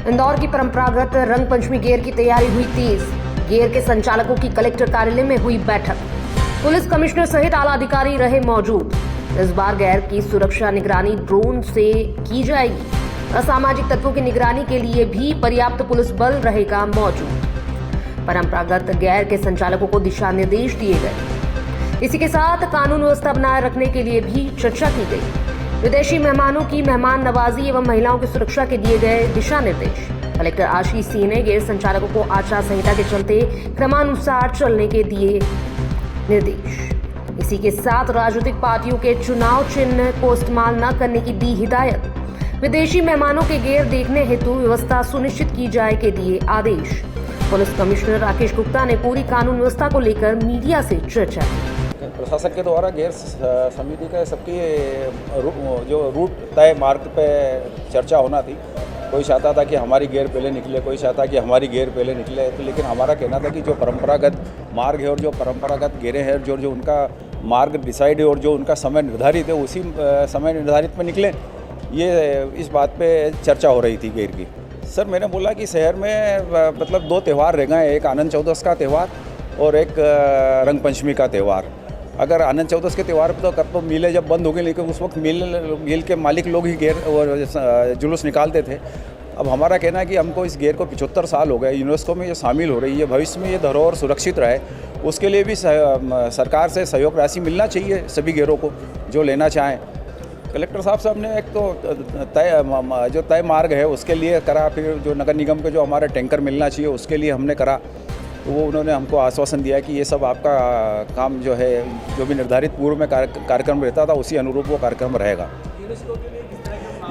इंदौर की परंपरागत रंग पंचमी गेर की तैयारी हुई तेज। गेर के संचालकों की कलेक्टर कार्यालय में हुई बैठक। पुलिस कमिश्नर सहित आला अधिकारी रहे मौजूद। इस बार गेर की सुरक्षा निगरानी ड्रोन से की जाएगी। असामाजिक तत्वों की निगरानी के लिए भी पर्याप्त पुलिस बल रहेगा मौजूद। परंपरागत गेर के संचालकों को दिशा निर्देश दिए गए। इसी के साथ कानून व्यवस्था बनाए रखने के लिए भी चर्चा की गई। विदेशी मेहमानों की मेहमान नवाजी एवं महिलाओं की सुरक्षा के दिए गए दिशा निर्देश। कलेक्टर आशीष सिंह ने गेर संचालकों को आचार संहिता के चलते क्रमानुसार चलने के दिए निर्देश। इसी के साथ राजनीतिक पार्टियों के चुनाव चिन्ह को इस्तेमाल न करने की दी हिदायत। विदेशी मेहमानों के गेर देखने हेतु व्यवस्था सुनिश्चित की जाए के दिए आदेश। पुलिस कमिश्नर राकेश गुप्ता ने पूरी कानून व्यवस्था को लेकर मीडिया से चर्चा की। प्रशासन के द्वारा गेर समिति का सबकी जो रूट तय मार्ग पे चर्चा होना थी। कोई चाहता था कि हमारी गेर पहले निकले, कोई चाहता कि हमारी गेर पहले निकले। तो लेकिन हमारा कहना था कि जो परंपरागत मार्ग है और जो परंपरागत गेरें हैं, जो उनका मार्ग डिसाइड है और जो उनका समय निर्धारित है, उसी समय निर्धारित में निकलें। ये इस बात पे चर्चा हो रही थी गेर की। सर, मैंने बोला कि शहर में मतलब 2 त्यौहार रह गए, एक आनंद चौदस का त्यौहार और एक रंग पंचमी का त्यौहार। अगर आनंद चौदस के त्यौहार पर तो मिलें जब बंद हो गई, लेकिन उस वक्त मिल के मालिक लोग ही गेर और जुलूस निकालते थे। अब हमारा कहना है कि हमको इस गेर को 75 साल हो गए, यूनेस्को में ये शामिल हो रही है। भविष्य में ये धरोहर सुरक्षित रहे, उसके लिए भी सरकार से सहयोग राशि मिलना चाहिए सभी गेरों को जो लेना चाहें। कलेक्टर साहब ने एक तो तय मार्ग है उसके लिए करा, फिर जो नगर निगम के जो हमारे टैंकर मिलना चाहिए उसके लिए हमने करा। तो वो उन्होंने हमको आश्वासन दिया कि ये सब आपका काम जो है, जो भी निर्धारित पूर्व में कार्यक्रम रहता था उसी अनुरूप वो कार्यक्रम रहेगा।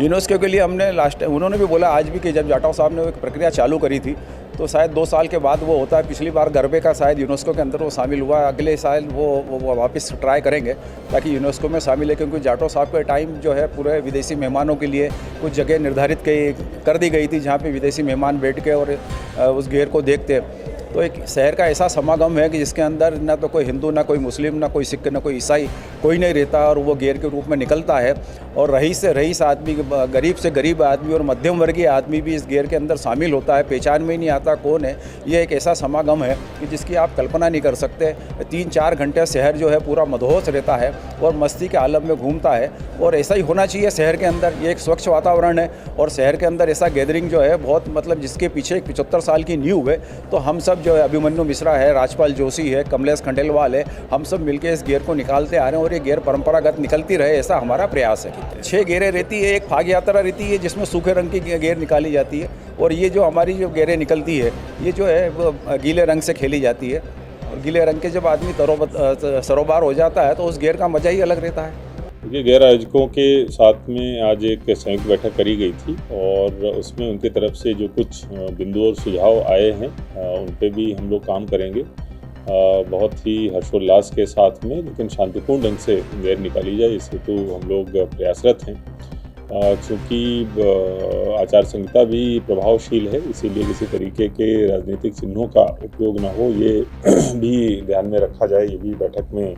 यूनेस्को के लिए हमने उन्होंने भी बोला आज भी कि जब जाटव साहब ने एक प्रक्रिया चालू करी थी तो शायद 2 साल के बाद वो होता है। पिछली बार गरबे का शायद यूनेस्को के अंदर वो शामिल हुआ, अगले साल वो वापस ट्राई करेंगे ताकि यूनेस्को में शामिल है। क्योंकि जाटव साहब के टाइम जो है पूरे विदेशी मेहमानों के लिए कुछ जगह निर्धारित कर दी गई थी जहाँ पे विदेशी मेहमान बैठ के और उस गेर को देखते। तो एक शहर का ऐसा समागम है कि जिसके अंदर ना तो कोई हिंदू, ना कोई मुस्लिम, ना कोई सिख, ना कोई ईसाई, कोई नहीं रहता और वो गेर के रूप में निकलता है। और रईस से रईस आदमी, गरीब से गरीब आदमी और मध्यम वर्गीय आदमी भी इस गेर के अंदर शामिल होता है। पहचान में ही नहीं आता कौन है। ये एक ऐसा समागम है कि जिसकी आप कल्पना नहीं कर सकते। 3-4 घंटे शहर जो है पूरा मदहोश रहता है और मस्ती के आलम में घूमता है। और ऐसा ही होना चाहिए शहर के अंदर। ये एक स्वच्छ वातावरण है और शहर के अंदर ऐसा गैदरिंग जो है बहुत मतलब जिसके पीछे एक 75 साल की नींव है। तो हम सब जो है, अभिमन्यु मिश्रा है, राजपाल जोशी है, कमलेश खंडेलवाल है, हम सब मिलकर इस गेर को निकालते आ रहे हैं और ये गेर परंपरागत निकलती रहे, ऐसा हमारा प्रयास है। 6 गेरें रहती है, एक फाग यात्रा रहती है जिसमें सूखे रंग की गेर निकाली जाती है और ये जो हमारी जो गेरें निकलती है ये जो है वो गीले रंग से खेली जाती है। और गीले रंग के जब आदमी सरोबार हो जाता है तो उस गेर का मजा ही अलग रहता है। देखिए, गैर आयोजकों के साथ में आज एक संयुक्त बैठक करी गई थी और उसमें उनकी तरफ से जो कुछ बिंदु और सुझाव आए हैं उन पे भी हम लोग काम करेंगे। बहुत ही हर्षोल्लास के साथ में लेकिन शांतिपूर्ण ढंग से गैर निकाली जाए, इस हेतु हम लोग प्रयासरत हैं। चूँकि आचार संहिता भी प्रभावशील है, इसीलिए किसी तरीके के राजनीतिक चिन्हों का उपयोग न हो ये भी ध्यान में रखा जाए, ये भी बैठक में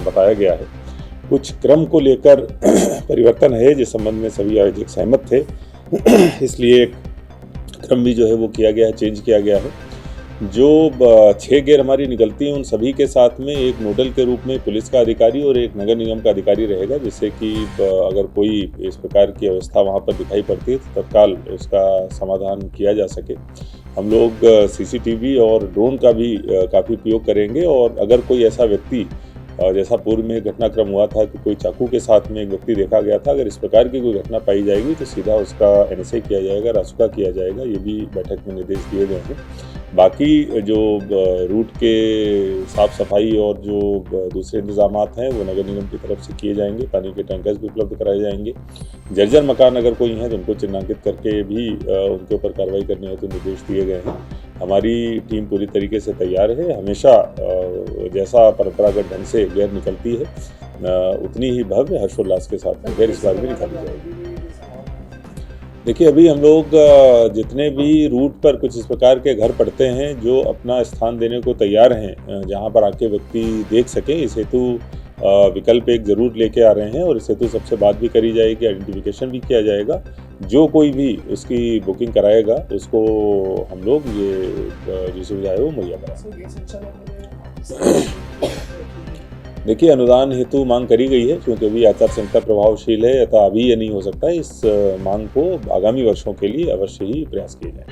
बताया गया है। कुछ क्रम को लेकर परिवर्तन है जिस संबंध में सभी आयोजक सहमत थे, इसलिए क्रम भी जो है वो किया गया है, चेंज किया गया है। जो 6 गेर हमारी निकलती हैं उन सभी के साथ में एक नोडल के रूप में पुलिस का अधिकारी और एक नगर निगम का अधिकारी रहेगा, जिससे कि अगर कोई इस प्रकार की अवस्था वहाँ पर दिखाई पड़ती है तो तत्काल उसका समाधान किया जा सके। हम लोग CCTV और ड्रोन का भी काफ़ी उपयोग करेंगे और अगर कोई ऐसा व्यक्ति, जैसा पूर्व में घटनाक्रम हुआ था कि कोई चाकू के साथ में एक व्यक्ति देखा गया था, अगर इस प्रकार की कोई घटना पाई जाएगी तो सीधा उसका NSA किया जाएगा, रासुका किया जाएगा। ये भी बैठक में निर्देश दिए गए हैं। बाकी जो रूट के साफ़ सफाई और जो दूसरे इंतजामात हैं वो नगर निगम की तरफ से किए जाएंगे। पानी के टैंकर्स भी उपलब्ध कराए जाएंगे। जर्जर मकान अगर कोई हैं तो उनको चिन्हांकित करके भी उनके ऊपर कार्रवाई करने हेतु निर्देश दिए गए हैं। हमारी टीम पूरी तरीके से तैयार है। हमेशा जैसा परंपरागत ढंग से गैर निकलती है उतनी ही भव्य हर्षोल्लास के साथ गैर इस बार भी निकाली जाएगी। देखिए, अभी हम लोग जितने भी रूट पर कुछ इस प्रकार के घर पड़ते हैं जो अपना स्थान देने को तैयार हैं, जहां पर आके व्यक्ति देख सकें, इस हेतु विकल्प एक ज़रूर लेके आ रहे हैं और इससे तो सबसे बात भी करी जाएगी, आइडेंटिफिकेशन भी किया जाएगा। जो कोई भी उसकी बुकिंग कराएगा उसको हम लोग ये जो सुविधा है वो मुहैया कराएंगे। देखिए, अनुदान हेतु मांग करी गई है, क्योंकि अभी आचार संहिता प्रभावशील है, अतः अभी ये नहीं हो सकता। इस मांग को आगामी वर्षों के लिए अवश्य ही प्रयास किए जाए।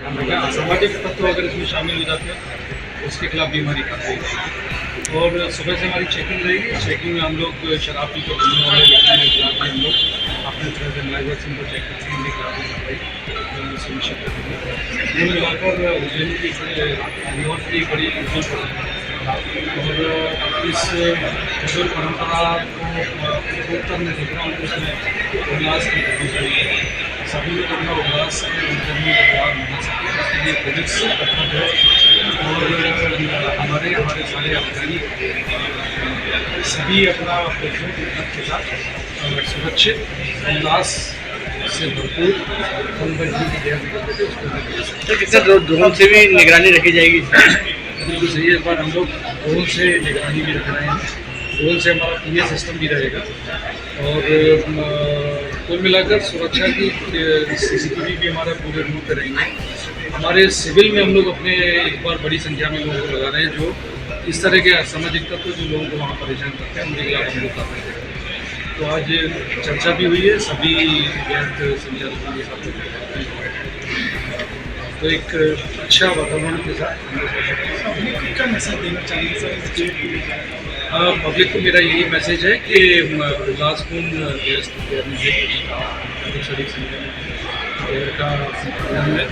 असामाजिक तत्व अगर इसमें शामिल हो जाते हैं उसके खिलाफ भी हमारी कार्रवाई रहेगी। और सुबह से हमारी चेकिंग रहेगी। चेकिंग में हम लोग शराब पी कर घूमने वाले व्यक्तियों के खिलाफ भी हम लोग अपने तरह से लाइव को चेक करते हैं, उनके खिलाफ भी कार्रवाई सुनिश्चित करेंगे। कुल मिलाकर उज्जैन की रिवॉर्ड की बड़ी उज्जवल और इस बुजुर्ग परंपरा को करने से उल्लास की कोशिश हुई है। सभी लोग अपना उल्लास करने का प्यार मना सकें, इसके लिए पुलिस तत्पर है और हमारे सारे अधिकारी सभी अपना के साथ सुरक्षित उल्लास से भरपूर कितना ड्रोन से भी निगरानी रखी जाएगी? बिल्कुल सही है। इस बार हम लोग ड्रोन से निगरानी भी रख रहे हैं। ड्रोन से हमारा पीए सिस्टम भी रहेगा और कुल मिलाकर सुरक्षा की सीसीटीवी भी हमारे पूरे रूट पे रहेंगे। हमारे सिविल में हम लोग अपने एक बार बड़ी संख्या में लोगों को लगा रहे हैं जो इस तरह के असामाजिक तत्व जो लोगों को वहाँ परेशान करते हैं, उनके खिलाफ हम लोग कार्रवाई करेंगे। तो आज चर्चा भी हुई है सभी गैर संचालकों के साथ, तो एक अच्छा वातावरण के साथ क्या मैसेज देना चाहिए सर? पब्लिक को मेरा यही मैसेज है कि उल्लासपूर्ण गैस का ध्यान है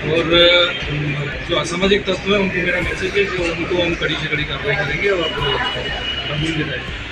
और जो असामाजिक तत्व है उनको मेरा मैसेज है कि उनको हम कड़ी से कड़ी कार्रवाई करेंगे और कानून भी रहेगा।